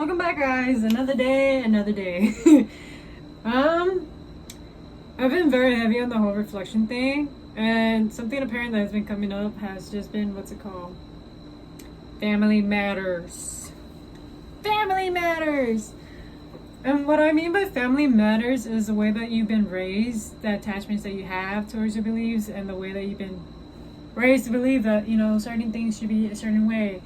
Welcome back, guys. Another day. I've been very heavy on the whole reflection thing, and something apparent that has been coming up has just been what's it called? Family matters. Family matters. And what I mean by family matters is the way that you've been raised, the attachments that you have towards your beliefs, and the way that you've been raised to believe that, certain things should be a certain way.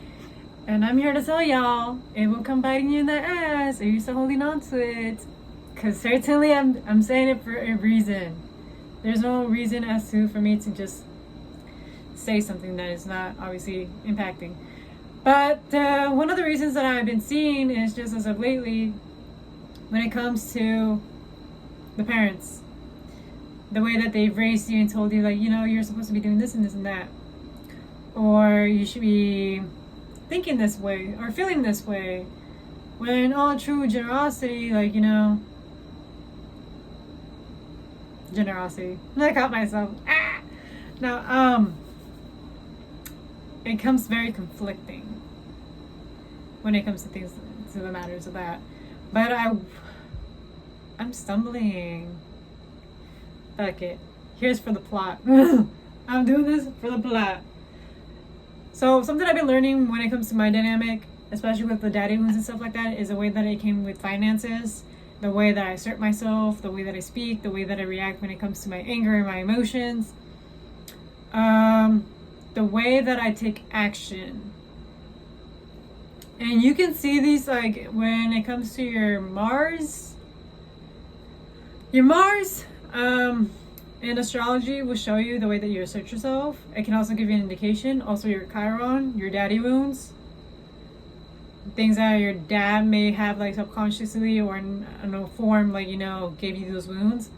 And I'm here to tell y'all, it will come biting you in the ass. Are you still holding on to it? Because certainly I'm saying it for a reason. There's no reason as to for me to just say something that is not obviously impacting. But one of the reasons that I've been seeing is just as of lately, when it comes to the parents, the way that they've raised you and told you, like, you're supposed to be doing this and this and that, or you should be thinking this way or feeling this way, when in all true generosity, generosity. I caught myself. Now, it comes very conflicting when it comes to things, to the matters of that. But I'm stumbling. Fuck it. Here's for the plot. I'm doing this for the plot. So something I've been learning when it comes to my dynamic, especially with the daddy wounds and stuff like that, is the way that it came with finances, the way that I assert myself, the way that I speak, the way that I react when it comes to my anger and my emotions, the way that I take action. And you can see these, like, when it comes to your Mars, in astrology will show you the way that you assert yourself. It can also give you an indication. Also your Chiron, your daddy wounds, things that your dad may have, like, subconsciously or in no form, like, gave you those wounds.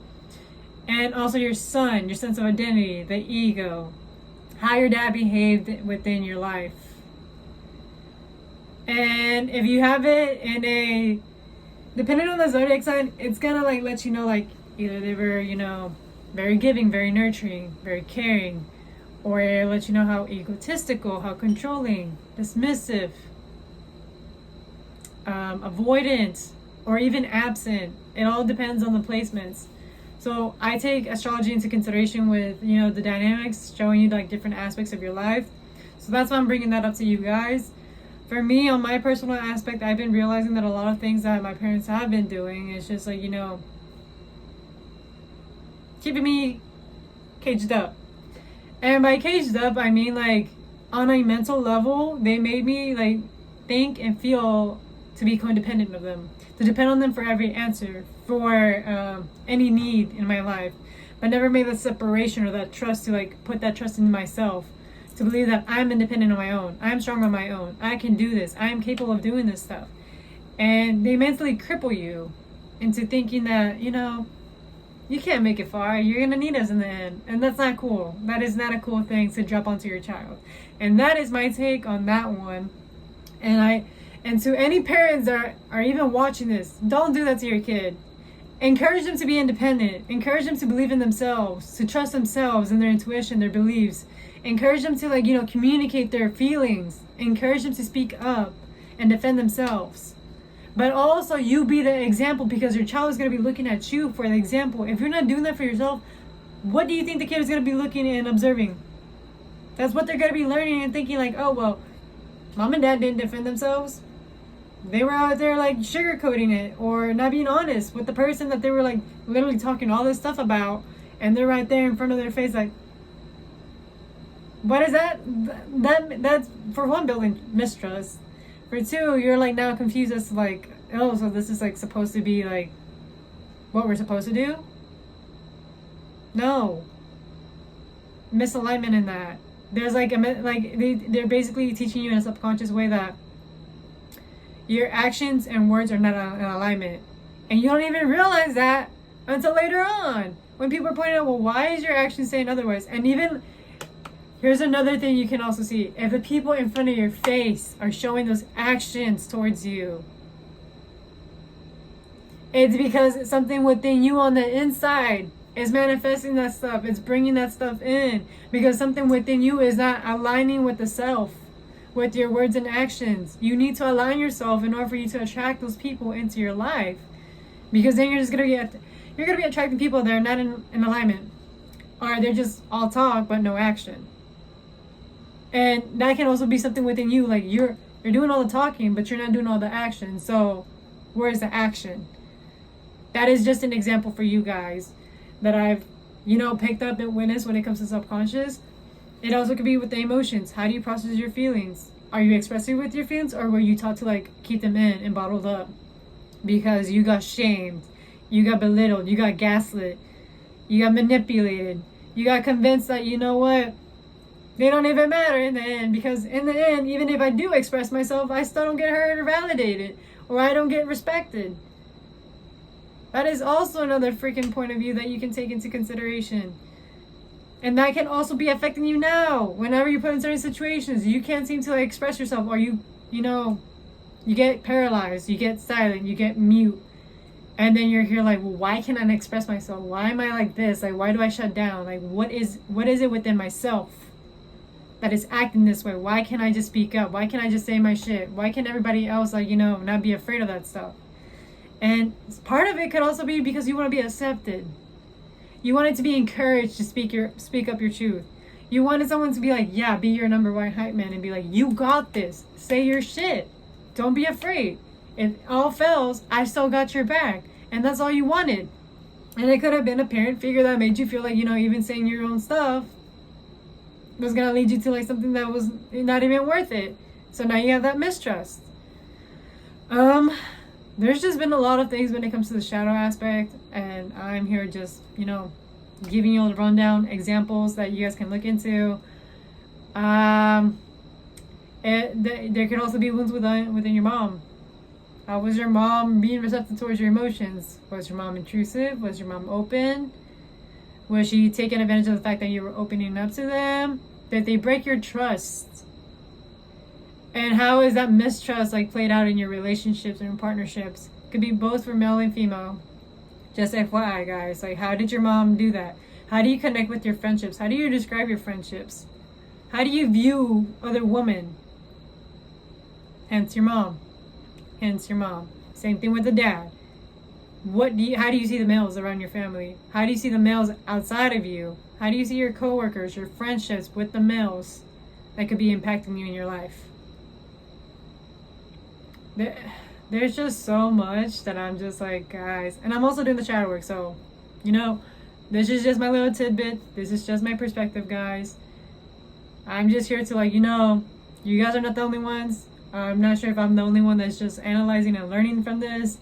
And also your sun, your sense of identity, the ego, how your dad behaved within your life. And if you have it in depending on the zodiac sign, it's gonna, like, let you know, like, either they were, very giving, very nurturing, very caring, or it lets you know how egotistical, how controlling, dismissive, avoidant, or even absent. It all depends on the placements. So I take astrology into consideration with, the dynamics, showing you, like, different aspects of your life. So that's why I'm bringing that up to you guys. For me, on my personal aspect, I've been realizing that a lot of things that my parents have been doing is just, like, keeping me caged up. And by caged up, I mean, like, on a mental level, they made me, like, think and feel to be codependent of them, to depend on them for every answer, for any need in my life, but never made that separation or that trust to, like, put that trust in myself, to believe that I'm independent on my own, I'm strong on my own, I can do this, I am capable of doing this stuff. And they mentally cripple you into thinking that, you can't make it far, you're gonna need us in the end. And that's not cool. That is not a cool thing to drop onto your child. And that is my take on that one. And to any parents that are even watching this, don't do that to your kid. Encourage them to be independent. Encourage them to believe in themselves, to trust themselves and their intuition, their beliefs. Encourage them to, like, communicate their feelings. Encourage them to speak up and defend themselves. But also, you be the example, because your child is going to be looking at you for the example. If you're not doing that for yourself, what do you think the kid is going to be looking and observing? That's what they're going to be learning and thinking, like, oh, well, mom and dad didn't defend themselves. They were out there, like, sugarcoating it or not being honest with the person that they were, like, literally talking all this stuff about. And they're right there in front of their face, like, what is that? That's, for one, building mistrust. For two, you're, like, now confused as to, like, oh, so this is, like, supposed to be, like, what we're supposed to do? No. Misalignment in that. There's, like, they're basically teaching you in a subconscious way that your actions and words are not in alignment. And you don't even realize that until later on, when people are pointing out, well, why is your action saying otherwise? And even, here's another thing you can also see. If the people in front of your face are showing those actions towards you, it's because something within you on the inside is manifesting that stuff. It's bringing that stuff in because something within you is not aligning with the self, with your words and actions. You need to align yourself in order for you to attract those people into your life. Because then you're gonna be attracting people that are not in alignment. Or they're just all talk but no action. And that can also be something within you, like you're doing all the talking, but you're not doing all the action. So where's the action? That is just an example for you guys that I've, picked up and witnessed when it comes to subconscious. It also could be with the emotions. How do you process your feelings? Are you expressing with your feelings, or were you taught to keep them in and bottled up because you got shamed, you got belittled, you got gaslit, you got manipulated, you got convinced that they don't even matter in the end, because in the end, even if I do express myself, I still don't get heard or validated, or I don't get respected. That is also another freaking point of view that you can take into consideration. And that can also be affecting you now. Whenever you put in certain situations, you can't seem to express yourself, or you get paralyzed, you get silent, you get mute. And then you're here well, why can't I express myself? Why am I like this? Why do I shut down? What is it within myself that is acting this way? Why can't I just speak up? Why can't I just say my shit? Why can't everybody else not be afraid of that stuff? And part of it could also be because you want to be accepted. You wanted to be encouraged to speak up your truth. You wanted someone to be be your number one hype man and be you got this. Say your shit. Don't be afraid. If all fails, I still got your back. And that's all you wanted. And it could have been a parent figure that made you feel even saying your own stuff was going to lead you to something that was not even worth it. So now you have that mistrust. There's just been a lot of things when it comes to the shadow aspect, and I'm here just, giving you a rundown, examples that you guys can look into. There could also be wounds within your mom. How was your mom being receptive towards your emotions? Was your mom intrusive? Was your mom open? Was she taking advantage of the fact that you were opening up to them? Did they break your trust? And how is that mistrust played out in your relationships and partnerships? Could be both for male and female. Just FYI, guys. How did your mom do that? How do you connect with your friendships? How do you describe your friendships? How do you view other women? Hence your mom. Same thing with the dad. How do you see the males around your family? How do you see the males outside of you? How do you see your coworkers, your friendships with the males that could be impacting you in your life? There's just so much that I'm just guys, and I'm also doing the shadow work, so this is just my little tidbit. This is just my perspective, guys. I'm just here to you guys are not the only ones. I'm not sure if I'm the only one that's just analyzing and learning from this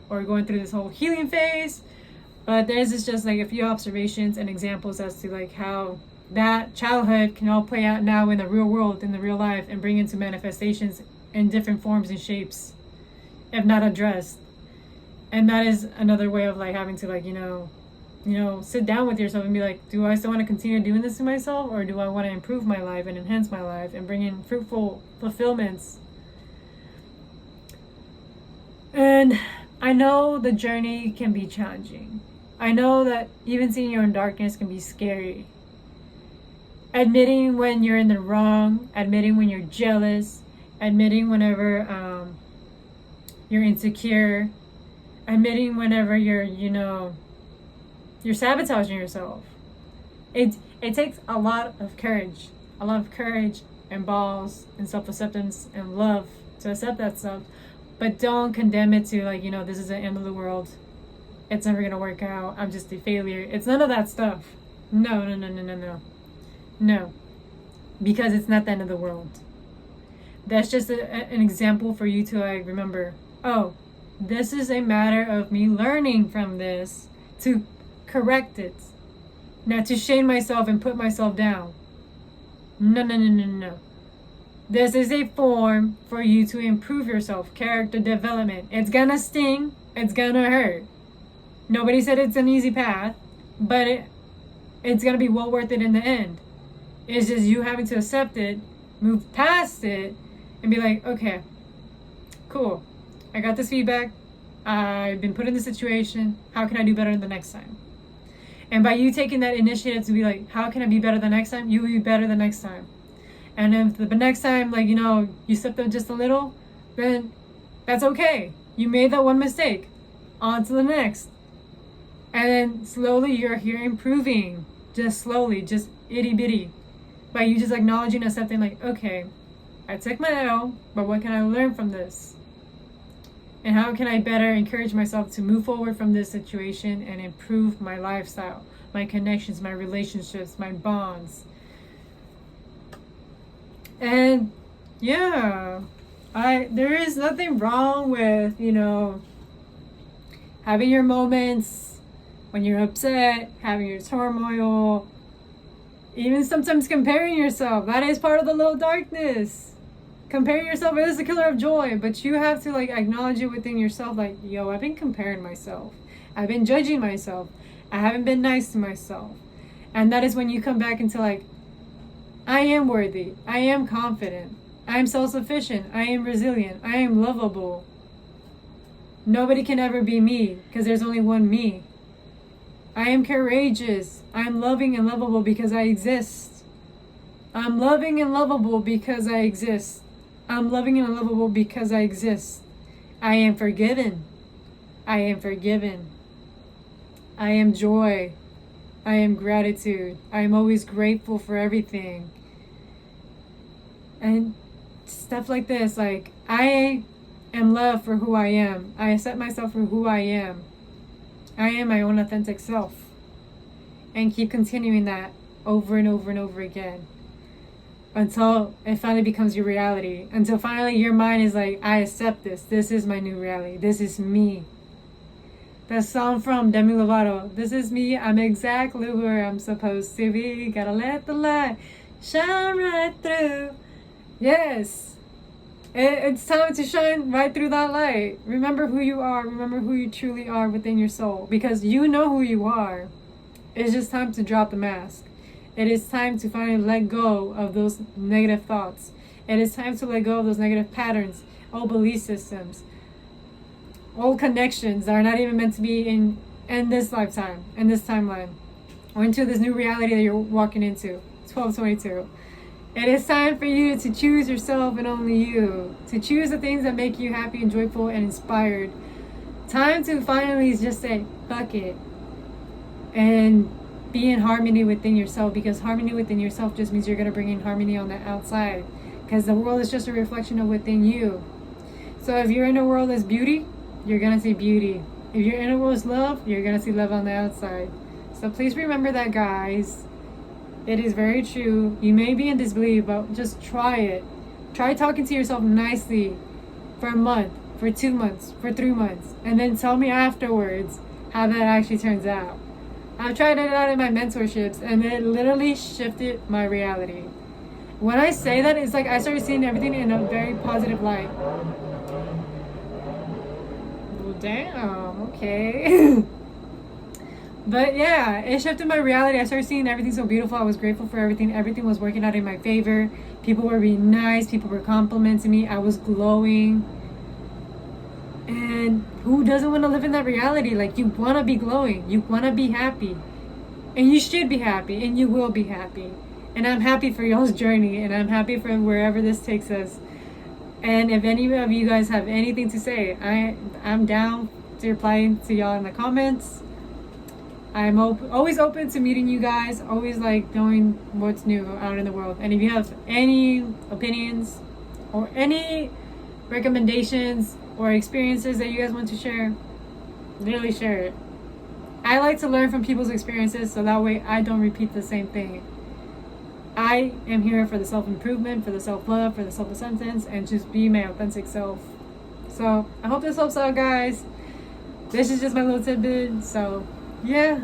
or going through this whole healing phase, but there's just a few observations and examples as to how that childhood can all play out now in the real world, in the real life, and bring into manifestations in different forms and shapes if not addressed. And that is another way of having to sit down with yourself and be do I still want to continue doing this to myself, or do I want to improve my life and enhance my life and bring in fruitful fulfillments? And I know the journey can be challenging. I know that even seeing your own darkness can be scary. Admitting when you're in the wrong, admitting when you're jealous, admitting whenever you're insecure, admitting whenever you're sabotaging yourself. It takes a lot of courage and balls and self-acceptance and love to accept that stuff. But don't condemn it to this is the end of the world. It's never gonna work out. I'm just a failure. It's none of that stuff. No. No. Because it's not the end of the world. That's just an example for you to remember, this is a matter of me learning from this to correct it. Not to shame myself and put myself down. No. This is a form for you to improve yourself, character development. It's gonna sting, it's gonna hurt. Nobody said it's an easy path, but it's gonna be well worth it in the end. It's just you having to accept it, move past it, and be okay, cool. I got this feedback. I've been put in this situation. How can I do better the next time? And by you taking that initiative to be how can I be better the next time? You will be better the next time. And if the next time, like, you know, you slipped up just a little, then that's okay. You made that one mistake. On to the next. And then slowly you're here improving. Just slowly, just itty bitty. By you just acknowledging and accepting, like, okay, I took my L, but what can I learn from this? And how can I better encourage myself to move forward from this situation and improve my lifestyle, my connections, my relationships, my bonds? And yeah, there is nothing wrong with, you know, having your moments when you're upset, having your turmoil, even sometimes comparing yourself. That is part of the low darkness. Comparing yourself is the killer of joy, but you have to like acknowledge it within yourself, like, yo, I've been comparing myself. I've been judging myself. I haven't been nice to myself. And that is when you come back into like, I am worthy. I am confident. I am self-sufficient. I am resilient. I am lovable. Nobody can ever be me because there's only one me. I am courageous. I am loving and lovable because I exist. I'm loving and lovable because I exist. I'm loving and lovable because I exist. I am forgiven. I am forgiven. I am joy. I am gratitude. I am always grateful for everything. And stuff like this, like, I am loved for who I am. I accept myself for who I am. I am my own authentic self. And keep continuing that over and over and over again. Until it finally becomes your reality. Until finally your mind is like, I accept this. This is my new reality. This is me. The song from Demi Lovato. This is me. I'm exactly where I'm supposed to be. Gotta let the light shine right through. Yes. It's time to shine right through that light. Remember who you are. Remember who you truly are within your soul. Because you know who you are. It's just time to drop the mask. It is time to finally let go of those negative thoughts. It is time to let go of those negative patterns, old belief systems, old connections that are not even meant to be in this lifetime, in this timeline, or into this new reality that you're walking into, 1222. It is time for you to choose yourself and only you, to choose the things that make you happy and joyful and inspired. Time to finally just say, fuck it, and be in harmony within yourself, because harmony within yourself just means you're going to bring in harmony on the outside, because the world is just a reflection of within you. So if your inner world is beauty, you're going to see beauty. If your inner world is love, you're going to see love on the outside. So please remember that, guys. It is very true. You may be in disbelief, but just try it. Try talking to yourself nicely for a month, for 2 months, for 3 months, and then tell me afterwards how that actually turns out. I've tried it out in my mentorships, and it literally shifted my reality. When I say that, it's like I started seeing everything in a very positive light. Well, damn, okay. But yeah, it shifted my reality. I started seeing everything so beautiful. I was grateful for everything. Everything was working out in my favor. People were being nice. People were complimenting me. I was glowing. And who doesn't want to live in that reality? Like, you want to be glowing. You want to be happy. And you should be happy. And you will be happy. And I'm happy for y'all's journey. And I'm happy for wherever this takes us. And if any of you guys have anything to say, I'm down to reply to y'all in the comments. I'm always open to meeting you guys. Always like knowing what's new out in the world. And if you have any opinions or any recommendations or experiences that you guys want to share, literally share it. I like to learn from people's experiences so that way I don't repeat the same thing. I am here for the self-improvement, for the self-love, for the self-acceptance, and just be my authentic self. So I hope this helps out, guys. This is just my little tidbit. So yeah,